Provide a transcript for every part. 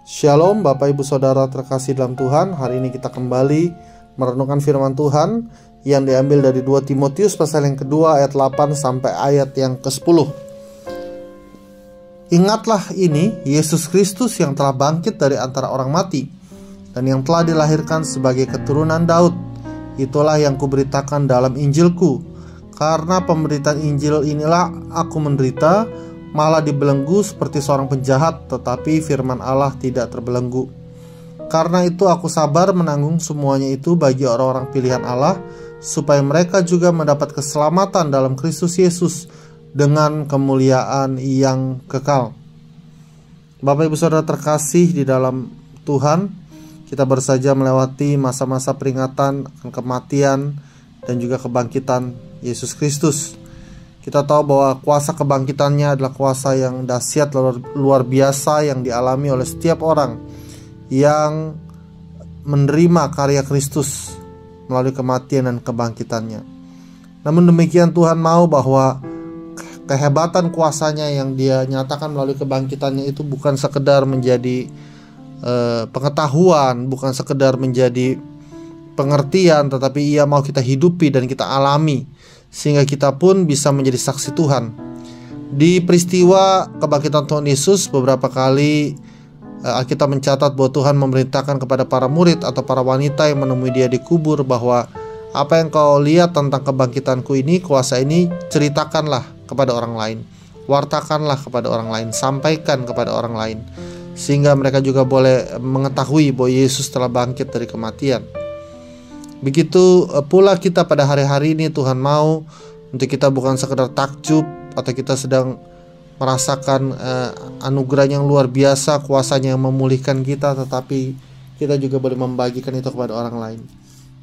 Shalom Bapak Ibu Saudara terkasih dalam Tuhan. Hari ini kita kembali merenungkan firman Tuhan yang diambil dari 2 Timotius pasal yang kedua ayat 8 sampai ayat yang ke-10. Ingatlah ini, Yesus Kristus yang telah bangkit dari antara orang mati dan yang telah dilahirkan sebagai keturunan Daud. Itulah yang kuberitakan dalam Injilku. Karena pemberitaan Injil inilah aku menderita, malah dibelenggu seperti seorang penjahat, tetapi firman Allah tidak terbelenggu. Karena itu aku sabar menanggung semuanya itu bagi orang-orang pilihan Allah, supaya mereka juga mendapat keselamatan dalam Kristus Yesus dengan kemuliaan yang kekal. Bapak Ibu Saudara terkasih di dalam Tuhan, kita baru saja melewati masa-masa peringatan akan kematian dan juga kebangkitan Yesus Kristus. Kita tahu bahwa kuasa kebangkitannya adalah kuasa yang dahsyat luar biasa yang dialami oleh setiap orang yang menerima karya Kristus melalui kematian dan kebangkitannya. Namun demikian Tuhan mau bahwa kehebatan kuasanya yang Dia nyatakan melalui kebangkitannya itu bukan sekedar menjadi pengetahuan, bukan sekedar menjadi pengertian, tetapi Ia mau kita hidupi dan kita alami, sehingga kita pun bisa menjadi saksi Tuhan. Di peristiwa kebangkitan Tuhan Yesus, beberapa kali Alkitab mencatat bahwa Tuhan memerintahkan kepada para murid atau para wanita yang menemui Dia di kubur bahwa apa yang kau lihat tentang kebangkitanku ini, kuasa ini, ceritakanlah kepada orang lain, wartakanlah kepada orang lain, sampaikan kepada orang lain, sehingga mereka juga boleh mengetahui bahwa Yesus telah bangkit dari kematian. Begitu pula kita pada hari-hari ini, Tuhan mau untuk kita bukan sekedar takjub atau kita sedang merasakan anugerah yang luar biasa, kuasanya yang memulihkan kita, tetapi kita juga boleh membagikan itu kepada orang lain.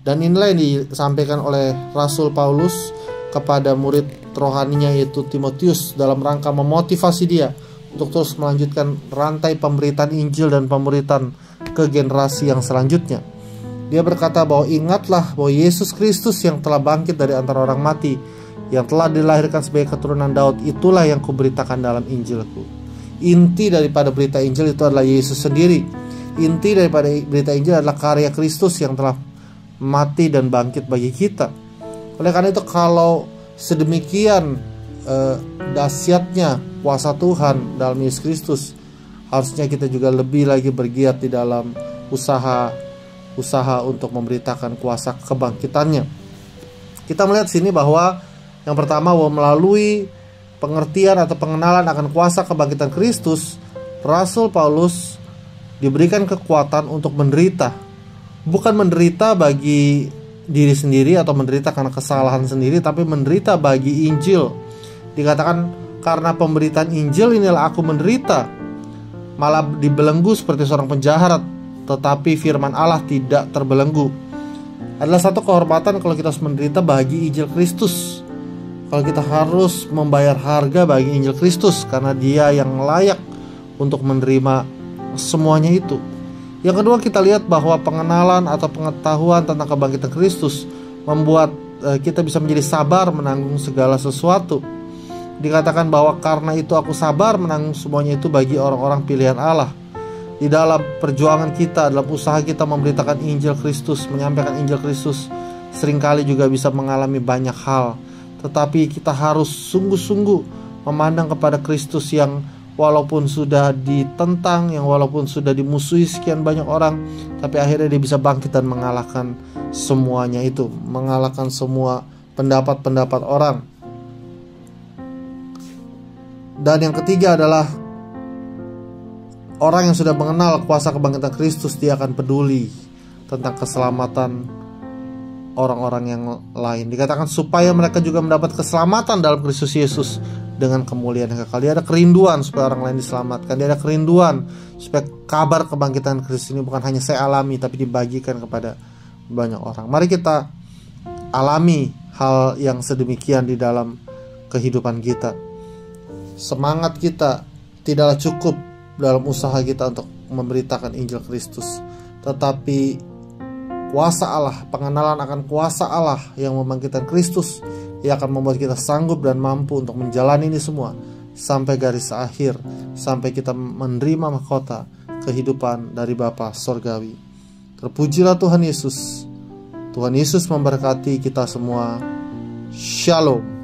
Dan inilah yang disampaikan oleh Rasul Paulus kepada murid rohaninya yaitu Timotius dalam rangka memotivasi dia untuk terus melanjutkan rantai pemberitaan Injil dan pemberitaan ke generasi yang selanjutnya. Dia berkata bahwa ingatlah bahwa Yesus Kristus yang telah bangkit dari antara orang mati, yang telah dilahirkan sebagai keturunan Daud, itulah yang kuberitakan dalam Injilku. Inti daripada berita Injil itu adalah Yesus sendiri. Inti daripada berita Injil adalah karya Kristus yang telah mati dan bangkit bagi kita. Oleh karena itu, kalau sedemikian dahsyatnya kuasa Tuhan dalam Yesus Kristus, harusnya kita juga lebih lagi bergiat di dalam usaha untuk memberitakan kuasa kebangkitannya. Kita melihat sini bahwa yang pertama, bahwa melalui pengertian atau pengenalan akan kuasa kebangkitan Kristus, Rasul Paulus diberikan kekuatan untuk menderita. Bukan menderita bagi diri sendiri atau menderita karena kesalahan sendiri, tapi menderita bagi Injil. Dikatakan karena pemberitaan Injil inilah aku menderita, malah dibelenggu seperti seorang penjahat, tetapi firman Allah tidak terbelenggu. Adalah satu kehormatan kalau kita harus menderita bagi Injil Kristus, kalau kita harus membayar harga bagi Injil Kristus, karena Dia yang layak untuk menerima semuanya itu. Yang kedua, kita lihat bahwa pengenalan atau pengetahuan tentang kebangkitan Kristus membuat kita bisa menjadi sabar menanggung segala sesuatu. Dikatakan bahwa karena itu aku sabar menanggung semuanya itu bagi orang-orang pilihan Allah. Di dalam perjuangan kita, dalam usaha kita memberitakan Injil Kristus, menyampaikan Injil Kristus, seringkali juga bisa mengalami banyak hal. Tetapi kita harus sungguh-sungguh memandang kepada Kristus yang walaupun sudah ditentang, yang walaupun sudah dimusuhi sekian banyak orang, tapi akhirnya Dia bisa bangkit dan mengalahkan semuanya itu, mengalahkan semua pendapat-pendapat orang. Dan yang ketiga adalah orang yang sudah mengenal kuasa kebangkitan Kristus, dia akan peduli tentang keselamatan orang-orang yang lain. Dikatakan supaya mereka juga mendapat keselamatan dalam Kristus Yesus dengan kemuliaan yang kekal. Dia ada kerinduan supaya orang lain diselamatkan. Dia ada kerinduan supaya kabar kebangkitan Kristus ini bukan hanya saya alami, tapi dibagikan kepada banyak orang. Mari kita alami hal yang sedemikian di dalam kehidupan kita. Semangat kita tidaklah cukup dalam usaha kita untuk memberitakan Injil Kristus, tetapi kuasa Allah, pengenalan akan kuasa Allah yang membangkitkan Kristus, yang akan membuat kita sanggup dan mampu untuk menjalani ini semua, sampai garis akhir, sampai kita menerima mahkota kehidupan dari Bapa Sorgawi. Terpujilah Tuhan Yesus. Tuhan Yesus memberkati kita semua. Shalom.